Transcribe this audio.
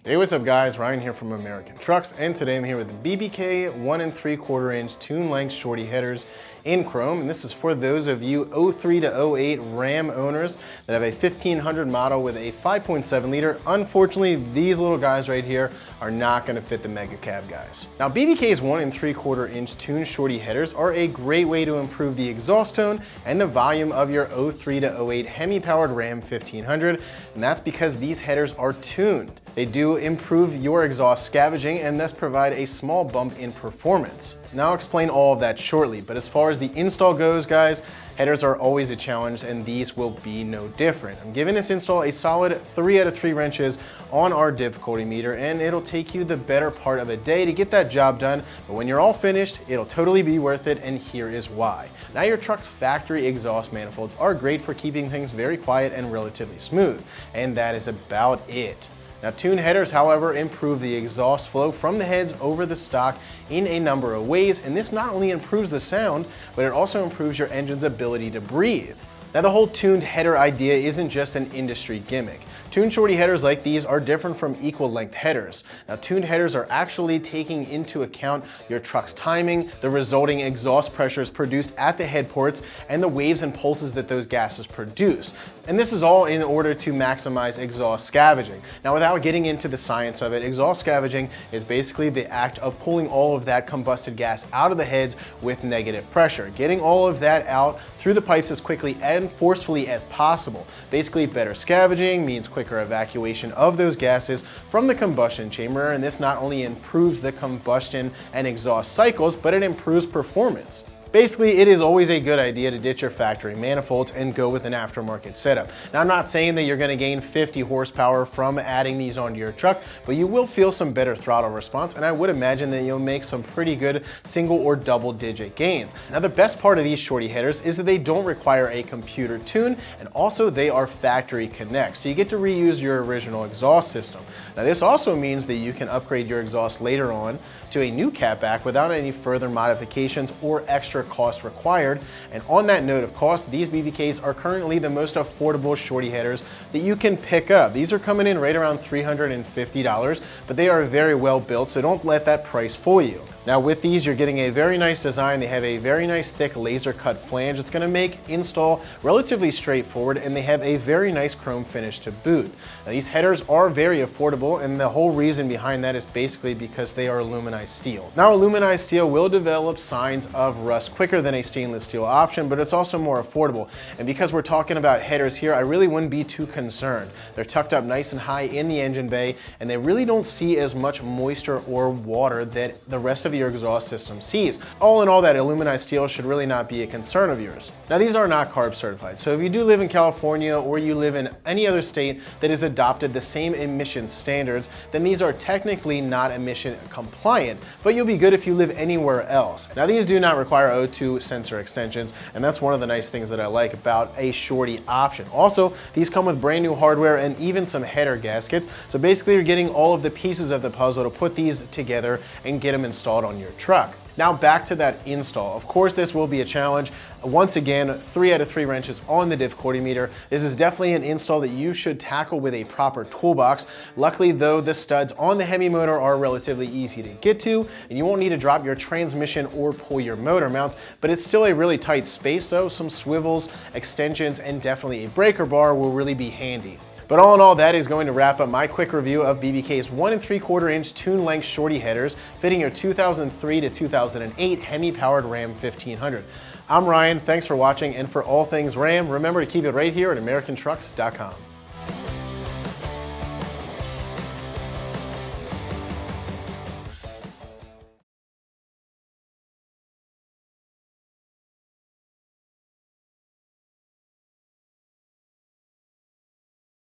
Hey, what's up guys? Ryan here from American Trucks, and today I'm here with the BBK 1 3/4 inch tune length shorty headers in chrome. And this is for those of you 03 to 08 Ram owners that have a 1500 model with a 5.7 liter. Unfortunately, these little guys right here are not going to fit the mega cab guys. Now, BBK's 1 3/4 inch tune shorty headers are a great way to improve the exhaust tone and the volume of your 03 to 08 Hemi powered Ram 1500, and that's because these headers are tuned. They do improve your exhaust scavenging and thus provide a small bump in performance. Now I'll explain all of that shortly, but as far as the install goes, guys, headers are always a challenge, and these will be no different. I'm giving this install a solid 3 out of 3 wrenches on our difficulty meter, and it'll take you the better part of a day to get that job done, but when you're all finished, it'll totally be worth it, and here is why. Now, your truck's factory exhaust manifolds are great for keeping things very quiet and relatively smooth, and that is about it. Now, tuned headers, however, improve the exhaust flow from the heads over the stock in a number of ways, and this not only improves the sound, but it also improves your engine's ability to breathe. Now, the whole tuned header idea isn't just an industry gimmick. Tuned shorty headers like these are different from equal length headers. Now, tuned headers are actually taking into account your truck's timing, the resulting exhaust pressures produced at the head ports, and the waves and pulses that those gases produce. And this is all in order to maximize exhaust scavenging. Now, without getting into the science of it, exhaust scavenging is basically the act of pulling all of that combusted gas out of the heads with negative pressure, getting all of that out through the pipes as quickly and forcefully as possible. Basically, better scavenging means quicker evacuation of those gases from the combustion chamber, and this not only improves the combustion and exhaust cycles, but it improves performance. Basically, it is always a good idea to ditch your factory manifolds and go with an aftermarket setup. Now, I'm not saying that you're going to gain 50 horsepower from adding these onto your truck, but you will feel some better throttle response, and I would imagine that you'll make some pretty good single or double digit gains. Now, the best part of these shorty headers is that they don't require a computer tune, and also they are factory connect, so you get to reuse your original exhaust system. Now, this also means that you can upgrade your exhaust later on to a new catback without any further modifications or extra cost required. And on that note of cost, these BBKs are currently the most affordable shorty headers that you can pick up. These are coming in right around $350, but they are very well built, so don't let that price fool you. Now, with these, you're getting a very nice design. They have a very nice thick laser cut flange. It's going to make install relatively straightforward, and they have a very nice chrome finish to boot. Now, these headers are very affordable, and the whole reason behind that is basically because they are aluminized steel. Now, aluminized steel will develop signs of rust quicker than a stainless steel option, but it's also more affordable. And because we're talking about headers here, I really wouldn't be too concerned. They're tucked up nice and high in the engine bay, and they really don't see as much moisture or water that the rest of your exhaust system sees. All in all, that aluminized steel should really not be a concern of yours. Now, these are not CARB certified, so if you do live in California or you live in any other state that has adopted the same emission standards, then these are technically not emission compliant, but you'll be good if you live anywhere else. Now, these do not require O2 sensor extensions, and that's one of the nice things that I like about a shorty option. Also, these come with brand new hardware and even some header gaskets, so basically you're getting all of the pieces of the puzzle to put these together and get them installed on your truck. Now, back to that install. Of course, this will be a challenge. Once again, 3 out of 3 wrenches on the difficulty meter. This is definitely an install that you should tackle with a proper toolbox. Luckily, though, the studs on the Hemi motor are relatively easy to get to, and you won't need to drop your transmission or pull your motor mounts, but it's still a really tight space, so some swivels, extensions, and definitely a breaker bar will really be handy. But all in all, that is going to wrap up my quick review of BBK's 1 3/4 inch tune length shorty headers fitting your 2003 to 2008 Hemi powered Ram 1500. I'm Ryan, thanks for watching, and for all things Ram, remember to keep it right here at AmericanTrucks.com.